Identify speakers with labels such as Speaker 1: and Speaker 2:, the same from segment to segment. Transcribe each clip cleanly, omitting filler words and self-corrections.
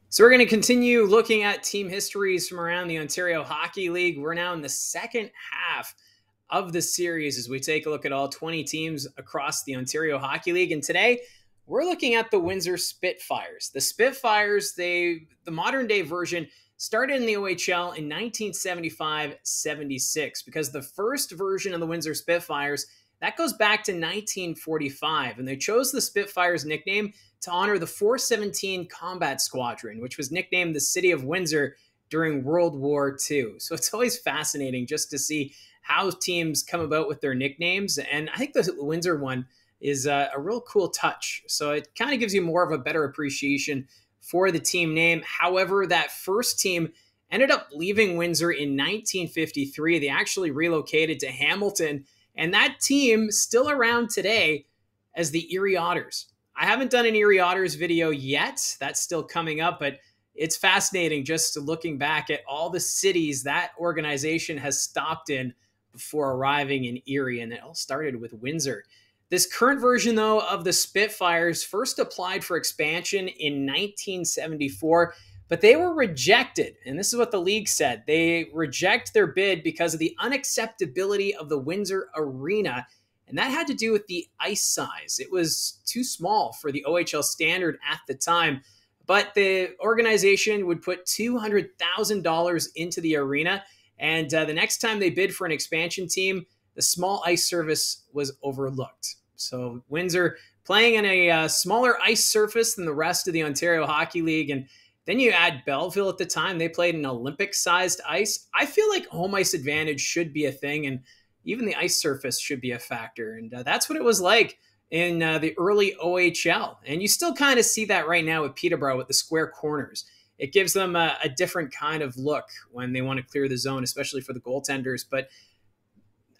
Speaker 1: So we're going to continue looking at team histories from around the Ontario Hockey League. We're now in the second half of the series as we take a look at all 20 teams across the Ontario Hockey League. And today we're looking at the Windsor Spitfires. The Spitfires, the modern day version, started in the OHL in 1975-76 because the first version of the Windsor Spitfires, that goes back to 1945. And they chose the Spitfires nickname to honor the 417 Combat Squadron, which was nicknamed the City of Windsor during World War II. So it's always fascinating just to see how teams come about with their nicknames. And I think the Windsor one is a real cool touch. So it kind of gives you more of a better appreciation for the team name. However, that first team ended up leaving Windsor in 1953. They actually relocated to Hamilton, and that team still around today as the Erie Otters. I haven't done an Erie Otters video yet. That's still coming up, but it's fascinating just looking back at all the cities that organization has stopped in before arriving in Erie, and it all started with Windsor. This current version, though, of the Spitfires first applied for expansion in 1974, but they were rejected. And this is what the league said. They reject their bid because of the unacceptability of the Windsor Arena. And that had to do with the ice size. It was too small for the OHL standard at the time. But the organization would put $200,000 into the arena. And the next time they bid for an expansion team, the small ice surface was overlooked. So Windsor playing in a smaller ice surface than the rest of the Ontario Hockey League. And then you add Belleville at the time. They played an Olympic-sized ice. I feel like home ice advantage should be a thing, and even the ice surface should be a factor. And that's what it was like in the early OHL. And you still kind of see that right now with Peterborough with the square corners. It gives them a different kind of look when they want to clear the zone, especially for the goaltenders. But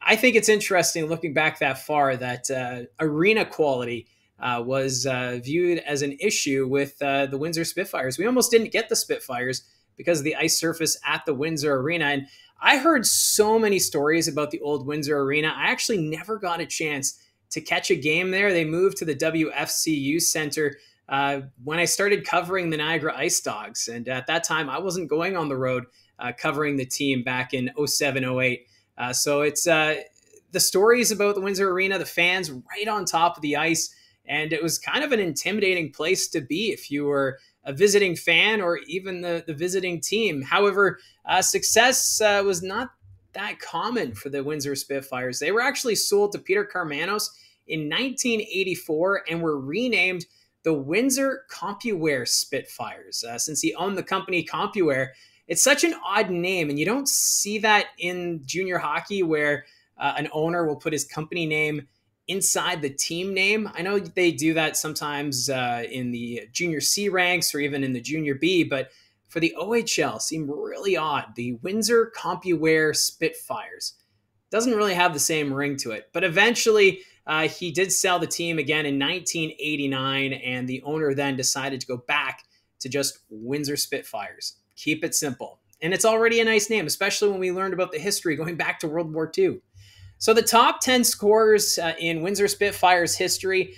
Speaker 1: I think it's interesting looking back that far that arena quality was viewed as an issue with the Windsor Spitfires. We almost didn't get the Spitfires because of the ice surface at the Windsor Arena. And I heard so many stories about the old Windsor Arena. I actually never got a chance to catch a game there. They moved to the WFCU Center when I started covering the Niagara Ice Dogs. And at that time, I wasn't going on the road covering the team back in 07-08. So it's the stories about the Windsor Arena, the fans right on top of the ice. And it was kind of an intimidating place to be if you were a visiting fan or even the visiting team. However, success was not that common for the Windsor Spitfires. They were actually sold to Peter Karmanos in 1984 and were renamed the Windsor CompuWare Spitfires. Since he owned the company CompuWare, it's such an odd name, and you don't see that in junior hockey where an owner will put his company name inside the team name. I know they do that sometimes in the junior C ranks or even in the junior B, but for the OHL, seemed really odd. The Windsor CompuWare Spitfires doesn't really have the same ring to it, but eventually he did sell the team again in 1989, and the owner then decided to go back to just Windsor Spitfires. Keep it simple. And it's already a nice name, especially when we learned about the history going back to World War II. So the top 10 scorers in Windsor Spitfires history,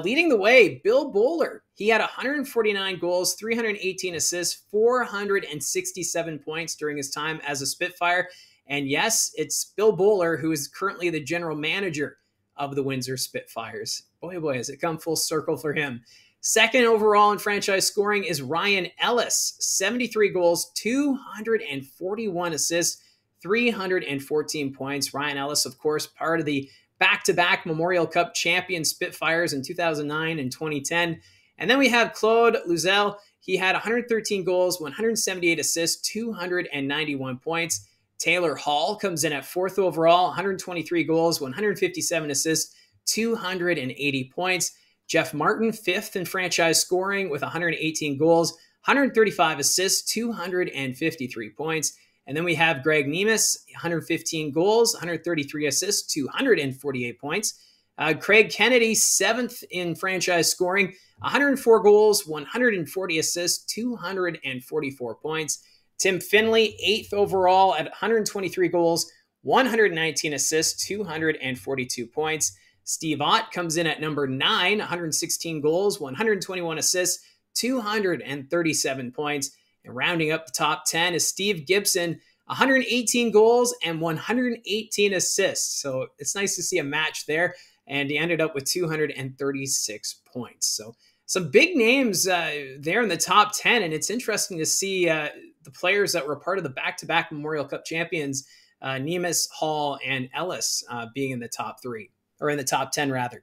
Speaker 1: leading the way, Bill Bowler. He had 149 goals, 318 assists, 467 points during his time as a Spitfire. And yes, it's Bill Bowler who is currently the general manager of the Windsor Spitfires. Boy, oh boy, has it come full circle for him. Second overall in franchise scoring is Ryan Ellis, 73 goals, 241 assists, 314 points. Ryan Ellis, of course, part of the back-to-back Memorial Cup champion Spitfires in 2009 and 2010. And then we have Claude Luzel. He had 113 goals, 178 assists, 291 points. Taylor Hall comes in at fourth overall, 123 goals, 157 assists, 280 points. Jeff Martin, fifth in franchise scoring with 118 goals, 135 assists, 253 points. And then we have Greg Nemes, 115 goals, 133 assists, 248 points. Craig Kennedy, seventh in franchise scoring, 104 goals, 140 assists, 244 points. Tim Finley, eighth overall at 123 goals, 119 assists, 242 points. Steve Ott comes in at number 9, 116 goals, 121 assists, 237 points. And rounding up the top 10 is Steve Gibson, 118 goals and 118 assists. So it's nice to see a match there. And he ended up with 236 points. So some big names there in the top 10. And it's interesting to see the players that were part of the back-to-back Memorial Cup champions, Nemes, Hall, and Ellis being in the top 3, or in the top 10 rather.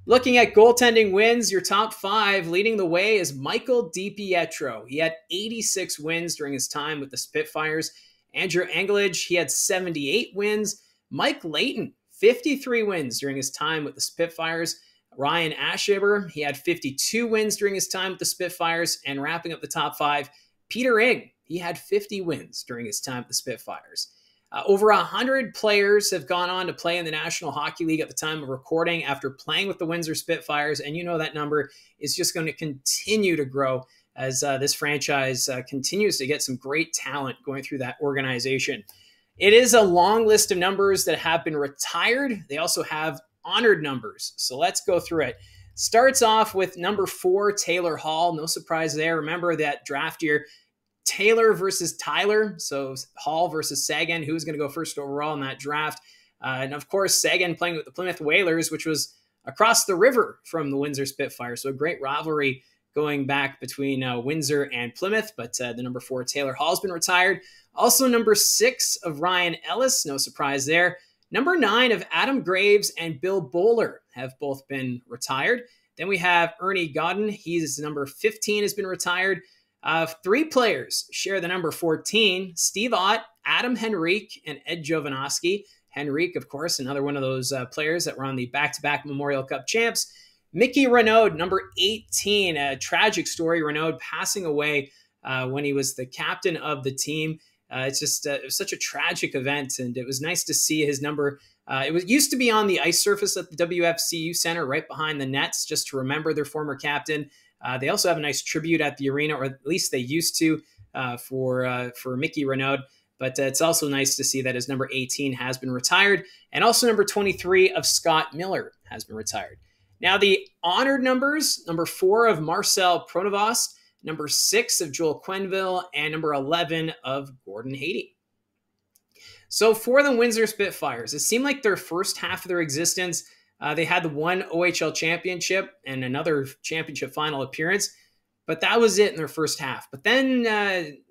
Speaker 1: Looking at goaltending wins, your top 5 leading the way is Michael DiPietro. He had 86 wins during his time with the Spitfires. Andrew Angelage, he had 78 wins. Mike Layton, 53 wins during his time with the Spitfires. Ryan Ashaber, he had 52 wins during his time with the Spitfires. And wrapping up the top 5, Peter Ing, he had 50 wins during his time with the Spitfires. Over 100 players have gone on to play in the National Hockey League at the time of recording after playing with the Windsor Spitfires, and you know that number is just going to continue to grow as this franchise continues to get some great talent going through that organization. It is a long list of numbers that have been retired. They also have honored numbers, so let's go through it. Starts off with number 4, Taylor Hall. No surprise there. Remember that draft year, Taylor versus Tyler. So Hall versus Sagan, who's going to go first overall in that draft. And of course, Sagan playing with the Plymouth Whalers, which was across the river from the Windsor Spitfires. So a great rivalry going back between Windsor and Plymouth. But the number 4, Taylor Hall's been retired. Also number 6 of Ryan Ellis. No surprise there. Number 9 of Adam Graves and Bill Bowler have both been retired. Then we have Ernie Godden. He's number 15 has been retired. 3 players share the number 14, Steve Ott, Adam Henrique, and Ed Jovanovski. Henrique, of course, another one of those players that were on the back-to-back Memorial Cup champs. Mickey Renaud, number 18, a tragic story. Renaud passing away when he was the captain of the team. It's just it was such a tragic event, and it was nice to see his number. Used to be on the ice surface at the WFCU Center right behind the nets, just to remember their former captain. They also have a nice tribute at the arena, or at least they used to, for Mickey Renaud. But it's also nice to see that his number 18 has been retired. And also number 23 of Scott Miller has been retired. Now the honored numbers, number 4 of Marcel Pronovost, number 6 of Joel Quenneville, and number 11 of Gordon Haiti. So for the Windsor Spitfires, it seemed like their first half of their existence, they had the one OHL championship and another championship final appearance, but that was it in their first half. But then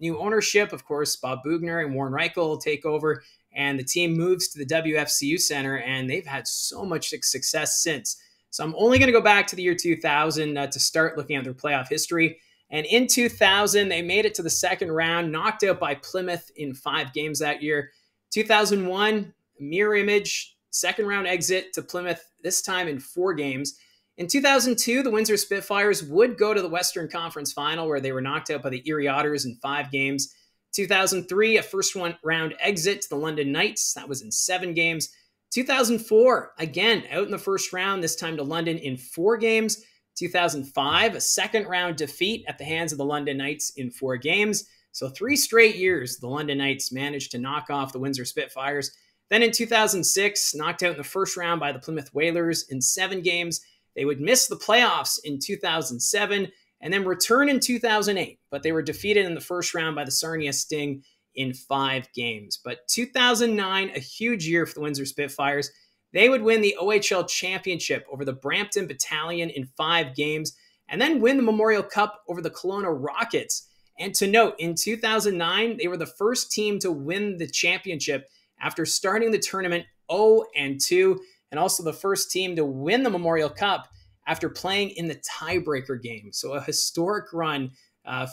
Speaker 1: new ownership, of course, Bob Bugner and Warren Reichel will take over, and the team moves to the WFCU Center, and they've had so much success since. So I'm only going to go back to the year 2000 to start looking at their playoff history. And in 2000, they made it to the second round, knocked out by Plymouth in 5 games that year. 2001, mirror image, second round exit to Plymouth, this time in 4 games. In 2002, the Windsor Spitfires would go to the Western Conference Final, where they were knocked out by the Erie Otters in 5 games. 2003, a first round exit to the London Knights. That was in 7 games. 2004, again, out in the first round, this time to London in 4 games. 2005, a second round defeat at the hands of the London Knights in 4 games. So 3 straight years, the London Knights managed to knock off the Windsor Spitfires. Then in 2006, knocked out in the first round by the Plymouth Whalers in 7 games. They would miss the playoffs in 2007 and then return in 2008. But they were defeated in the first round by the Sarnia Sting in 5 games. But 2009, a huge year for the Windsor Spitfires. They would win the OHL championship over the Brampton Battalion in 5 games and then win the Memorial Cup over the Kelowna Rockets. And to note, in 2009, they were the first team to win the championship after starting the tournament 0-2, and also the first team to win the Memorial Cup after playing in the tiebreaker game. So a historic run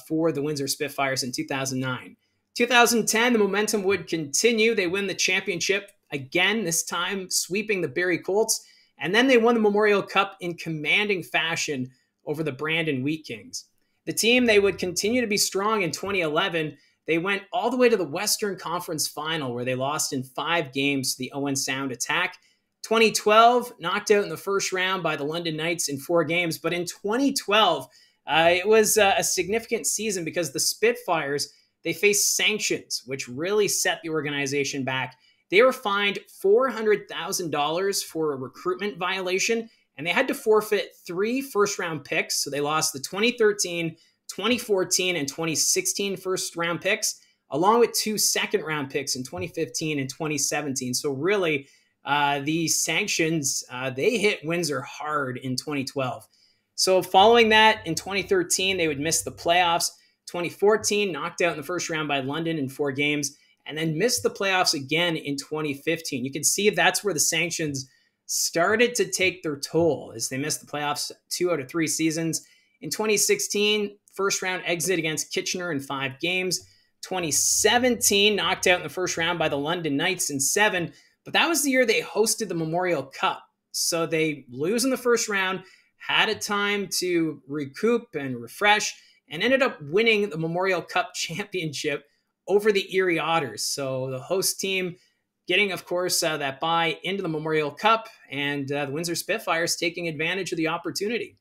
Speaker 1: for the Windsor Spitfires in 2009. 2010, the momentum would continue. They win the championship again, this time sweeping the Barrie Colts, and then they won the Memorial Cup in commanding fashion over the Brandon Wheat Kings. The team, they would continue to be strong in 2011. They went all the way to the Western Conference Final, where they lost in 5 games to the Owen Sound Attack. 2012, knocked out in the first round by the London Knights in 4 games. But in 2012, it was a significant season because the Spitfires, they faced sanctions, which really set the organization back. They were fined $400,000 for a recruitment violation, and they had to forfeit 3 first-round picks. So they lost the 2013, 2014, and 2016 first-round picks, along with 2 second-round picks in 2015 and 2017. So really, these sanctions, they hit Windsor hard in 2012. So following that, in 2013, they would miss the playoffs. 2014, knocked out in the first round by London in 4 games, and then missed the playoffs again in 2015. You can see that's where the sanctions started to take their toll, as they missed the playoffs 2 out of 3 seasons. In 2016, first round exit against Kitchener in 5 games. 2017, knocked out in the first round by the London Knights in 7, but that was the year they hosted the Memorial Cup. So they lose in the first round, had a time to recoup and refresh, and ended up winning the Memorial Cup championship over the Erie Otters. So the host team getting, of course, that bye into the Memorial Cup, and the Windsor Spitfires taking advantage of the opportunity.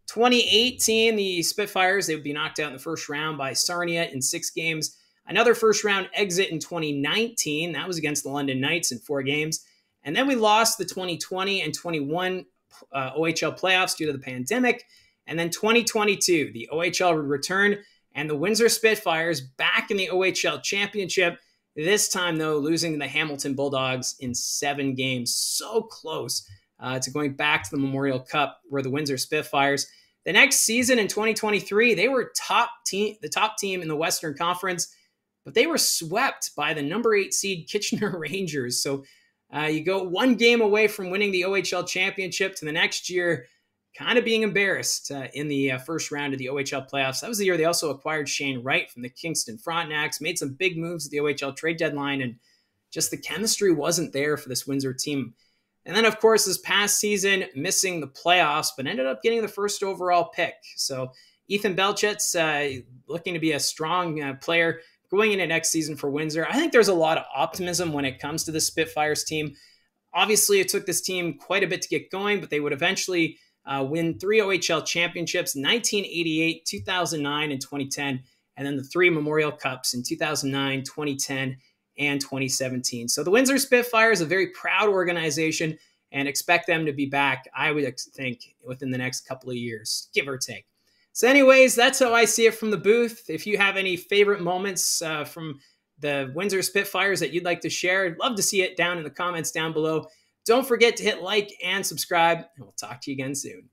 Speaker 1: 2018, the Spitfires, they would be knocked out in the first round by Sarnia in 6 games. Another first round exit in 2019. That was against the London Knights in 4 games. And then we lost the 2020 and 21 OHL playoffs due to the pandemic. And then 2022, the OHL would return, and the Windsor Spitfires back in the OHL championship. This time, though, losing to the Hamilton Bulldogs in 7 games. So close to going back to the Memorial Cup, where the Windsor Spitfires, the next season in 2023, they were the top team in the Western Conference, but they were swept by the number 8 seed Kitchener Rangers. So you go 1 game away from winning the OHL championship to the next year kind of being embarrassed in the first round of the OHL playoffs. That was the year they also acquired Shane Wright from the Kingston Frontenacs, made some big moves at the OHL trade deadline, and just the chemistry wasn't there for this Windsor team. And then, of course, this past season, missing the playoffs, but ended up getting the first overall pick. So Ethan Belchet's looking to be a strong player going into next season for Windsor. I think there's a lot of optimism when it comes to the Spitfires team. Obviously, it took this team quite a bit to get going, but they would eventually win 3 OHL championships, 1988, 2009, and 2010, and then the 3 Memorial Cups in 2009, 2010, and 2017. So the Windsor Spitfires, a very proud organization, and expect them to be back, I would think, within the next couple of years, give or take. So anyways, that's how I see it from the booth. If you have any favorite moments from the Windsor Spitfires that you'd like to share, I'd love to see it down in the comments down below. Don't forget to hit like and subscribe, and we'll talk to you again soon.